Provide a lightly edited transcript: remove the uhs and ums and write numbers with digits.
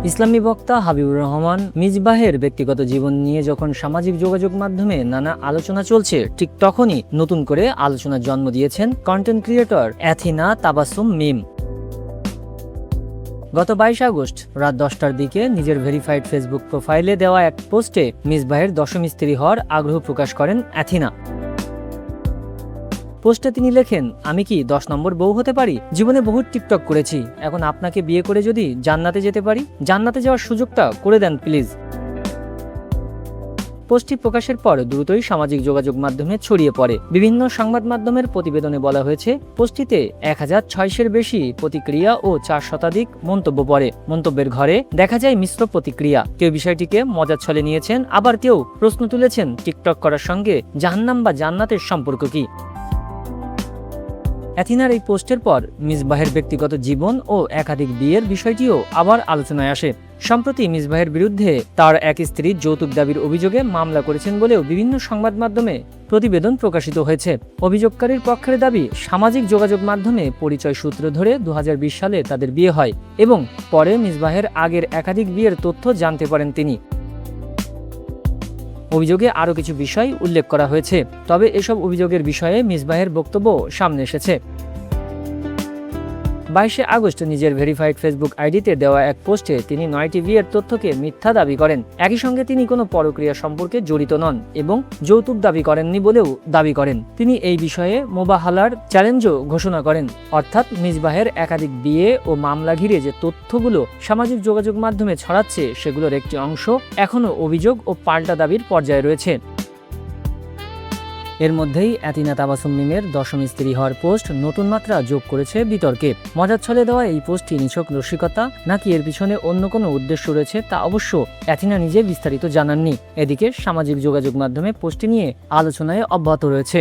ইসলামী বক্তা হাবিবুর রহমান মিসবাহের ব্যক্তিগত জীবন নিয়ে যখন সামাজিক যোগাযোগ মাধ্যমে নানা আলোচনা চলছে, ঠিক তখনই নতুন করে আলোচনার জন্ম দিয়েছেন কন্টেন্ট ক্রিয়েটর অ্যাথিনা তাবাসসুম মিম। গত 22 আগস্ট রাত 10টার দিকে নিজের ভেরিফাইড ফেসবুক প্রোফাইলে দেওয়া এক পোস্টে মিসবাহের দশম স্ত্রী হওয়ার আগ্রহ প্রকাশ করেন অ্যাথিনা। পোস্টে তিনি লেখেন, আমি কি 10 নম্বর বউ হতে পারি? জীবনে বহু টিকটক করেছি, এখন আপনাকে বিয়ে করে যদি জান্নাতে যেতে পারি, জান্নাতে যাওয়ার সুযোগটা করে দেন প্লিজ। পোস্টটি প্রকাশের পর দ্রুতই সামাজিক যোগাযোগ মাধ্যমে ছড়িয়ে পড়ে। বিভিন্ন সংবাদ মাধ্যমের প্রতিবেদনে বলা হয়েছে, পোস্টটিতে 1006-এর বেশি প্রতিক্রিয়া ও 4 শতাধিক মন্তব্য পড়ে। মন্তব্যের ঘরে দেখা যায় মিশ্র প্রতিক্রিয়া। কেউ বিষয়টিকে মজার ছলে নিয়েছেন, আবার কেউ প্রশ্ন তুলেছেন টিকটক করার সঙ্গে জাহান্নাম বা জান্নাতের সম্পর্ক কি। অ্যাথিনার এই পোস্টের পর মিসবাহের ব্যক্তিগত জীবন ও একাধিক বিয়ের বিষয়টিও আবার আলোচনায় আসে। সম্প্রতি মিসবাহের বিরুদ্ধে তার এক স্ত্রী যৌতুক দাবির অভিযোগে মামলা করেছেন বলেও বিভিন্ন সংবাদ মাধ্যমে প্রতিবেদন প্রকাশিত হয়েছে। অভিযোগকারীর পক্ষের দাবি, সামাজিক যোগাযোগ মাধ্যমে পরিচয় সূত্র ধরে 2020 সালে তাদের বিয়ে হয় এবং পরে মিসবাহের আগের একাধিক বিয়ের তথ্য জানতে পারেন তিনি। অভিযোগে আরও কিছু বিষয় উল্লেখ করা হয়েছে, তবে এসব অভিযোগের বিষয়ে মিসবাহের বক্তব্য সামনে এসেছে। 22 আগস্ট নিজের ভেরিফাইড ফেসবুক আইডিতে দেওয়া এক পোস্টে তিনি 9টি বিয়ের তথ্যকে মিথ্যা দাবি করেন। একই সঙ্গে তিনি কোনো পরক্রিয়া সম্পর্কে জড়িত নন এবং যৌতুক দাবি করেননি বলেও দাবি করেন। তিনি এই বিষয়ে মোবাহালার চ্যালেঞ্জও ঘোষণা করেন, অর্থাৎ মিসবাহের একাধিক বিয়ে ও মামলা ঘিরে যে তথ্যগুলো সামাজিক যোগাযোগ মাধ্যমে ছড়াচ্ছে, সেগুলোর একটি অংশ এখনও অভিযোগ ও পাল্টা দাবির পর্যায়ে রয়েছে। এর মধ্যেই অ্যাথিনা তাবাসসুম মিমের দশম স্ত্রী হওয়ার পোস্ট নতুন মাত্রা যোগ করেছে বিতর্কে। মজার ছলে দেওয়া এই পোস্টটি নিছক রসিকতা নাকি এর পিছনে অন্য কোনো উদ্দেশ্য রয়েছে, তা অবশ্য অ্যাথিনা নিজে বিস্তারিত জানাননি। এদিকে সামাজিক যোগাযোগ মাধ্যমে পোস্টটি নিয়ে আলোচনায় অব্যাহত রয়েছে।